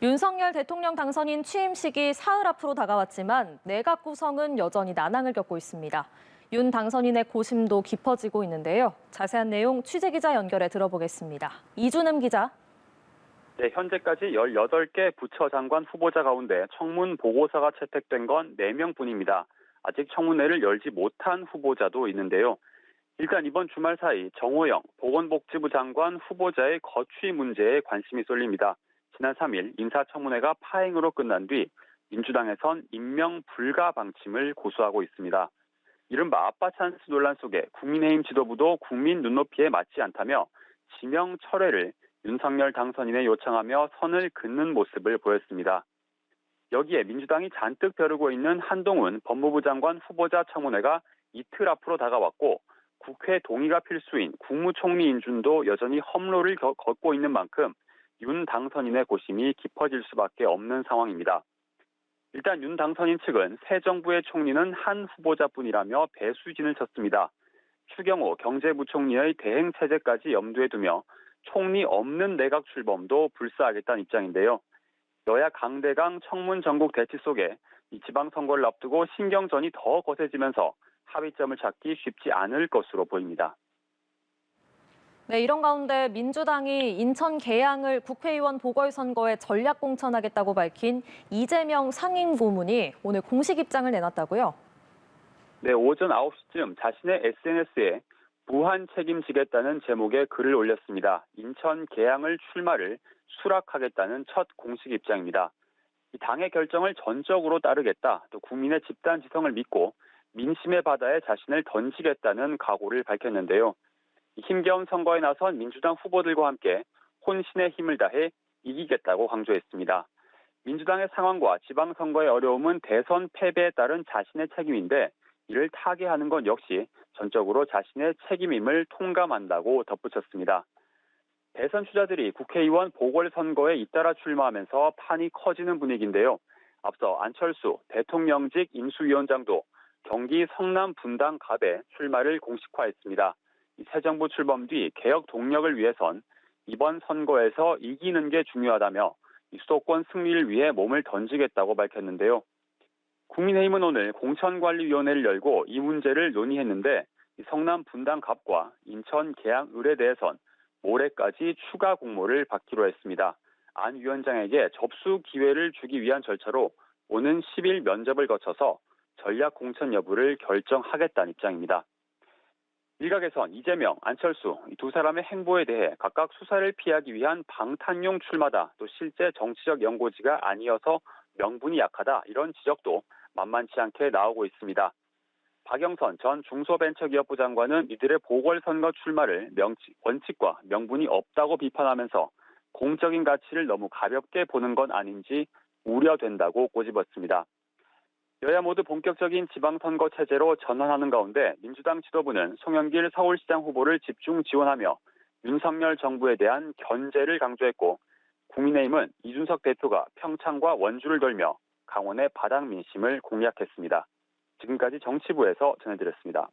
윤석열 대통령 당선인 취임식이 사흘 앞으로 다가왔지만 내각 구성은 여전히 난항을 겪고 있습니다. 윤 당선인의 고심도 깊어지고 있는데요. 자세한 내용 취재기자 연결해 들어보겠습니다. 이준음 기자. 네, 현재까지 18개 부처 장관 후보자 가운데 청문 보고서가 채택된 건 4명뿐입니다. 아직 청문회를 열지 못한 후보자도 있는데요. 일단 이번 주말 사이 정호영 보건복지부 장관 후보자의 거취 문제에 관심이 쏠립니다. 지난 3일 인사청문회가 파행으로 끝난 뒤 민주당에선 임명 불가 방침을 고수하고 있습니다. 이른바 아빠 찬스 논란 속에 국민의힘 지도부도 국민 눈높이에 맞지 않다며 지명 철회를 윤석열 당선인에 요청하며 선을 긋는 모습을 보였습니다. 여기에 민주당이 잔뜩 벼르고 있는 한동훈 법무부 장관 후보자 청문회가 이틀 앞으로 다가왔고 국회 동의가 필수인 국무총리 인준도 여전히 험로를 걷고 있는 만큼 윤 당선인의 고심이 깊어질 수밖에 없는 상황입니다. 일단 윤 당선인 측은 새 정부의 총리는 한 후보자뿐이라며 배수진을 쳤습니다. 추경호 경제부총리의 대행 체제까지 염두에 두며 총리 없는 내각 출범도 불사하겠다는 입장인데요. 여야 강대강 청문 전국 대치 속에 이 지방선거를 앞두고 신경전이 더 거세지면서 합의점을 찾기 쉽지 않을 것으로 보입니다. 네, 이런 가운데 민주당이 인천 계양을 국회의원 보궐선거에 전략 공천하겠다고 밝힌 이재명 상임고문이 오늘 공식 입장을 내놨다고요? 네, 오전 9시쯤 자신의 SNS에 무한 책임지겠다는 제목의 글을 올렸습니다. 인천 계양을 출마를 수락하겠다는 첫 공식 입장입니다. 당의 결정을 전적으로 따르겠다, 또 국민의 집단 지성을 믿고 민심의 바다에 자신을 던지겠다는 각오를 밝혔는데요. 힘겨운 선거에 나선 민주당 후보들과 함께 혼신의 힘을 다해 이기겠다고 강조했습니다. 민주당의 상황과 지방선거의 어려움은 대선 패배에 따른 자신의 책임인데 이를 타개하는 건 역시 전적으로 자신의 책임임을 통감한다고 덧붙였습니다. 대선 주자들이 국회의원 보궐선거에 잇따라 출마하면서 판이 커지는 분위기인데요. 앞서 안철수 대통령직 인수위원장도 경기 성남 분당 갑에 출마를 공식화했습니다. 새 정부 출범 뒤 개혁 동력을 위해선 이번 선거에서 이기는 게 중요하다며 수도권 승리를 위해 몸을 던지겠다고 밝혔는데요. 국민의힘은 오늘 공천관리위원회를 열고 이 문제를 논의했는데 성남 분당 갑과 인천 계양 을에 대해선 모레까지 추가 공모를 받기로 했습니다. 안 위원장에게 접수 기회를 주기 위한 절차로 오는 10일 면접을 거쳐서 전략 공천 여부를 결정하겠다는 입장입니다. 일각에선 이재명, 안철수 두 사람의 행보에 대해 각각 수사를 피하기 위한 방탄용 출마다, 또 실제 정치적 연고지가 아니어서 명분이 약하다, 이런 지적도 만만치 않게 나오고 있습니다. 박영선 전 중소벤처기업부 장관은 이들의 보궐선거 출마를 원칙과 명분이 없다고 비판하면서 공적인 가치를 너무 가볍게 보는 건 아닌지 우려된다고 꼬집었습니다. 여야 모두 본격적인 지방선거 체제로 전환하는 가운데 민주당 지도부는 송영길 서울시장 후보를 집중 지원하며 윤석열 정부에 대한 견제를 강조했고, 국민의힘은 이준석 대표가 평창과 원주를 돌며 강원의 바닥 민심을 공략했습니다. 지금까지 정치부에서 전해드렸습니다.